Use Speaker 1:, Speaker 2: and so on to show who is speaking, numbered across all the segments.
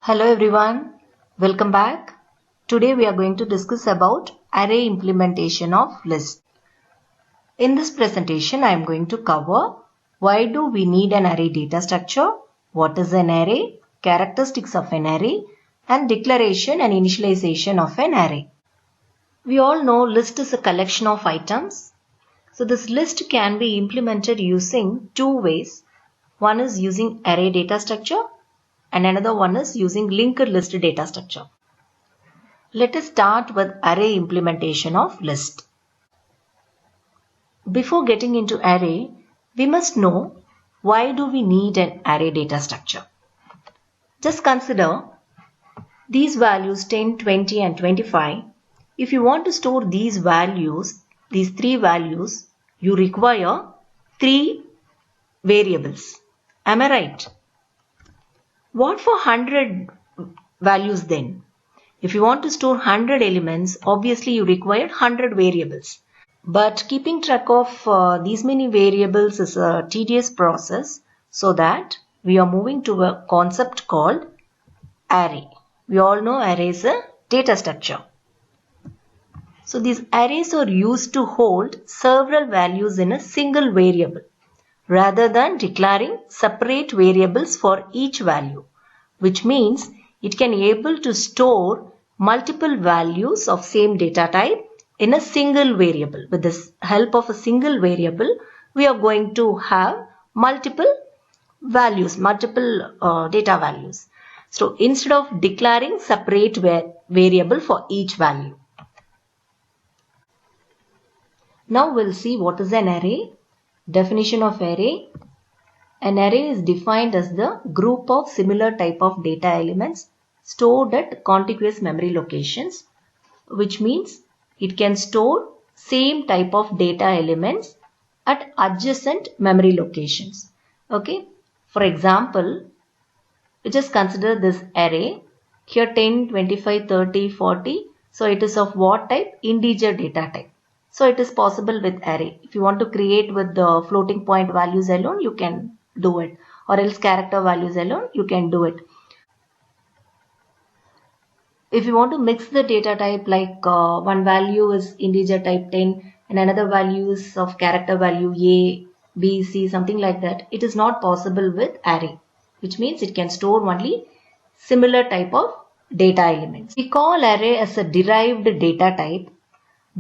Speaker 1: Hello everyone, welcome back. Today we are going to discuss about array implementation of list. In this presentation I am going to cover why do we need an array data structure, what is an array, characteristics of an array, and declaration and initialization of an array. We all know list is a collection of items. So this list can be implemented using two ways. One is using array data structure and another one is using linked list data structure. Let us start with array implementation of list. Before getting into array, we must know why do we need an array data structure. Just consider these values 10, 20 and 25. If you want to store these values, these three values, you require three variables. Am I right? What for 100 values then? If you want to store 100 elements, obviously you require 100 variables. But keeping track of these many variables is a tedious process, so that we are moving to a concept called array. We all know array is a data structure. So these arrays are used to hold several values in a single variable, rather than declaring separate variables for each value, which means it can be able to store multiple values of same data type in a single variable. With the help of a single variable, we are going to have multiple values, multiple data values. So instead of declaring separate variable for each value. Now we'll see what is an array. Definition of array. An array is defined as the group of similar type of data elements stored at contiguous memory locations, which means it can store same type of data elements at adjacent memory locations. Okay. For example, just consider this array. Here 10, 25, 30, 40. So it is of what type? Integer data type. So it is possible with array. If you want to create with the floating point values alone, you can do it. Or else character values alone, you can do it. If you want to mix the data type, like one value is integer type 10 and another value is of character value A, B, C, something like that, it is not possible with array, which means it can store only similar type of data elements. We call array as a derived data type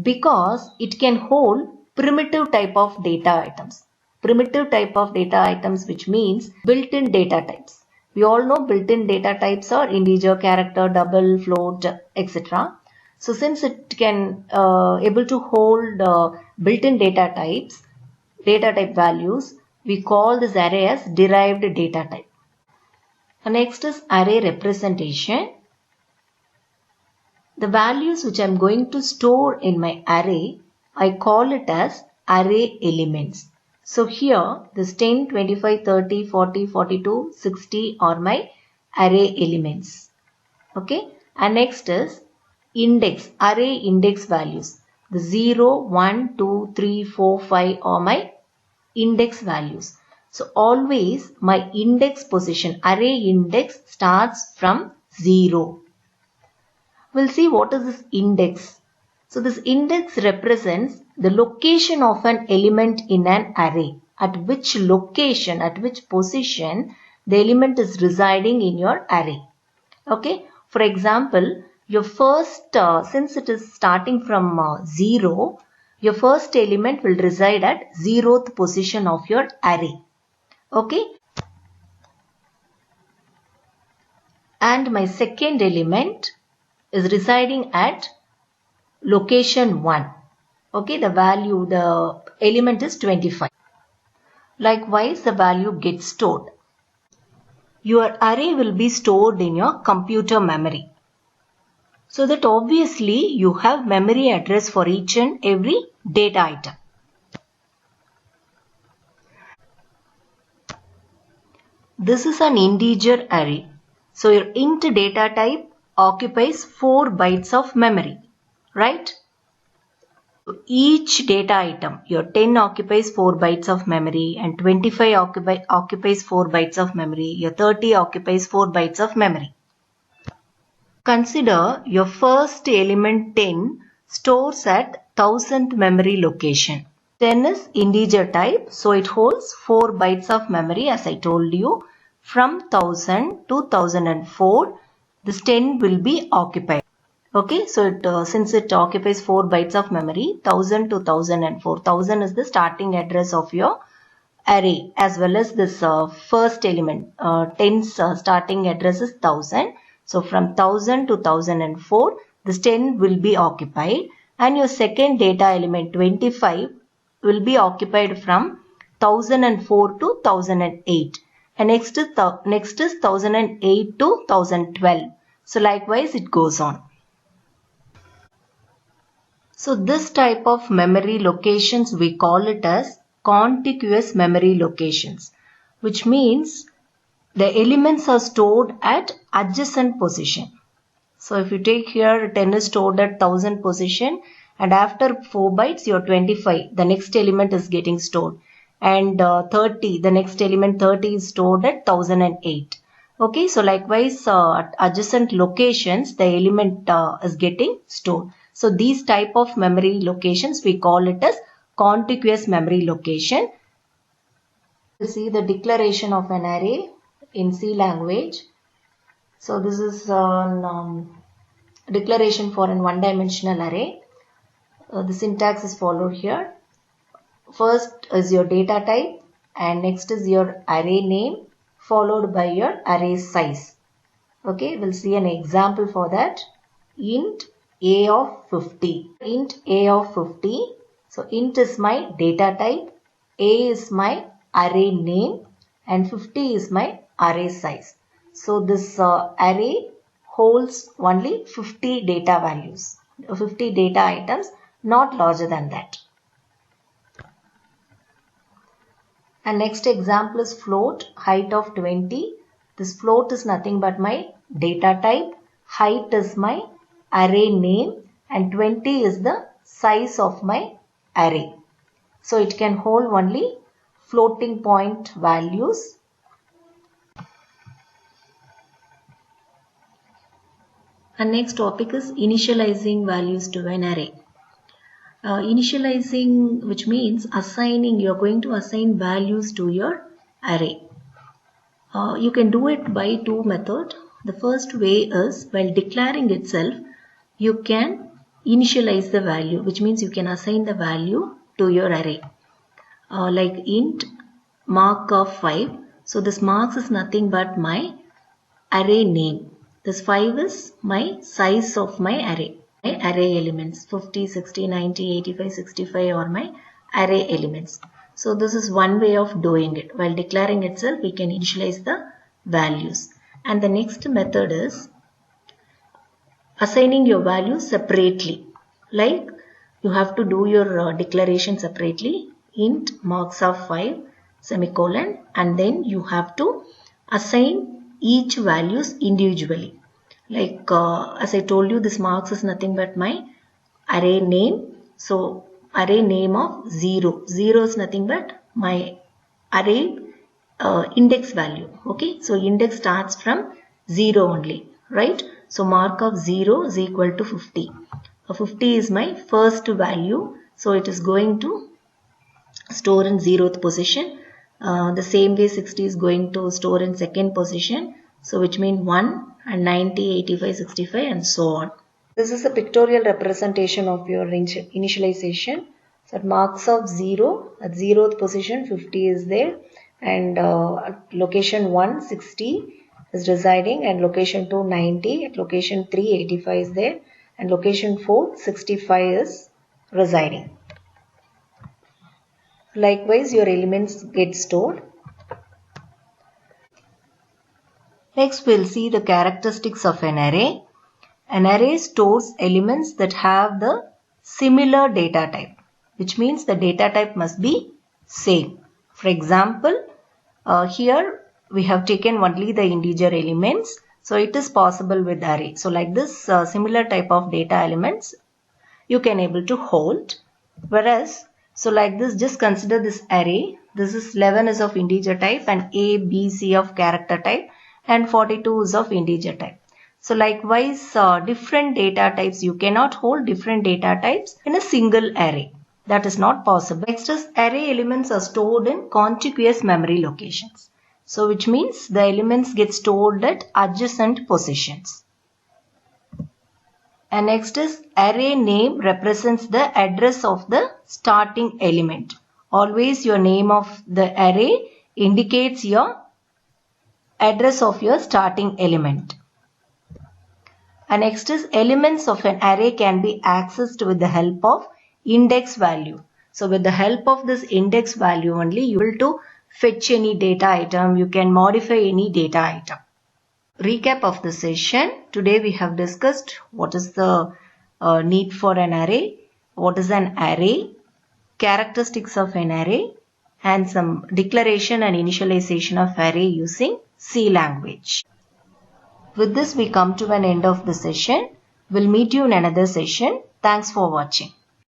Speaker 1: because it can hold primitive type of data items. Primitive type of data items, which means built-in data types. We all know built-in data types are integer, character, double, float, etc. So since it can able to hold built-in data types, data type values, we call this array as derived data type. Next is array representation. The values which I am going to store in my array, I call it as array elements. So here this 10, 25, 30, 40, 42, 60 are my array elements. Okay. And next is index, array index values. The 0, 1, 2, 3, 4, 5 are my index values. So always my index position, array index starts from 0. We'll see what is this index. So this index represents the location of an element in an array. At which location, at which position the element is residing in your array. Okay. For example, your first, since it is starting from 0, your first element will reside at 0th position of your array. Okay. And my second element is residing at location 1. Okay, the value, the element is 25. Likewise, the value gets stored. Your array will be stored in your computer memory. So that obviously you have memory address for each and every data item. This is an integer array. So your int data type occupies 4 bytes of memory, right? Each data item, your 10 occupies 4 bytes of memory and 25 occupies 4 bytes of memory, your 30 occupies 4 bytes of memory. Consider your first element 10 stores at 1000th memory location. 10 is integer type, so it holds 4 bytes of memory as I told you. From 1000 to 1004, this 10 will be occupied. Okay, so since it occupies 4 bytes of memory, 1000 to 1004. 1000 is the starting address of your array as well as this first element. 10's starting address is 1000. So from 1000 to 1004, this 10 will be occupied, and your second data element 25 will be occupied from 1004 to 1008. And next is 1008 to 1012. So likewise it goes on. So this type of memory locations, we call it as contiguous memory locations, which means the elements are stored at adjacent position. So if you take here 10 is stored at 1000 position, and after 4 bytes your 25, the next element is getting stored, and 30, the next element 30 is stored at 1008. Okay, so likewise at adjacent locations the element is getting stored. So these type of memory locations, we call it as contiguous memory location. You see the declaration of an array in C language. So this is a declaration for an one-dimensional array. The syntax is followed here. First is your data type, and next is your array name, followed by your array size. Okay, we'll see an example for that. Int a of 50. Int a of 50. So int is my data type, a is my array name, and 50 is my array size. So this array holds only 50 data values, 50 data items, not larger than that. And next example is float, height of 20. This float is nothing but my data type, height is my array name, and 20 is the size of my array. So it can hold only floating point values. And next topic is initializing values to an array. Initializing, which means assigning, you are going to assign values to your array. You can do it by two methods. The first way is, while declaring itself, you can initialize the value, which means you can assign the value to your array. Like int mark of 5. So this marks is nothing but my array name. This 5 is my size of my array. My array elements 50, 60, 90, 85, 65 are my array elements. So this is one way of doing it. While declaring itself, we can initialize the values. And the next method is assigning your values separately. Like you have to do your declaration separately. Int marks of 5 semicolon, and then you have to assign each values individually. Like as I told you, this marks is nothing but my array name. So array name of 0. 0 is nothing but my array index value. Okay, so index starts from 0 only, right? So mark of 0 is equal to 50. 50 is my first value, so it is going to store in 0th position. The same way 60 is going to store in second position, so which means 1 and 90, 85, 65 and so on. This is a pictorial representation of your initialization. So at marks of 0, at 0th position 50 is there, and at location 1 60 is residing, and location 2 90, at location 3 85 is there, and location 4 65 is residing. Likewise your elements get stored. Next we'll see the characteristics of an array. An array stores elements that have the similar data type, which means the data type must be same. For example, here we have taken only the integer elements, so it is possible with array. So like this similar type of data elements you can able to hold. Whereas, so like this, just consider this array. This is 11 is of integer type, and A, B, C of character type, and 42 is of integer type. So likewise, different data types, you cannot hold different data types in a single array. That is not possible. Next is array elements are stored in contiguous memory locations. So which means the elements get stored at adjacent positions. And next is array name represents the address of the starting element. Always your name of the array indicates your address of your starting element. And next is elements of an array can be accessed with the help of index value. So with the help of this index value only, you will to fetch any data item, you can modify any data item. Recap of the session. Today we have discussed what is the need for an array, what is an array, characteristics of an array, and some declaration and initialization of array using C language. With this we come to an end of the session. We'll meet you in another session. Thanks for watching.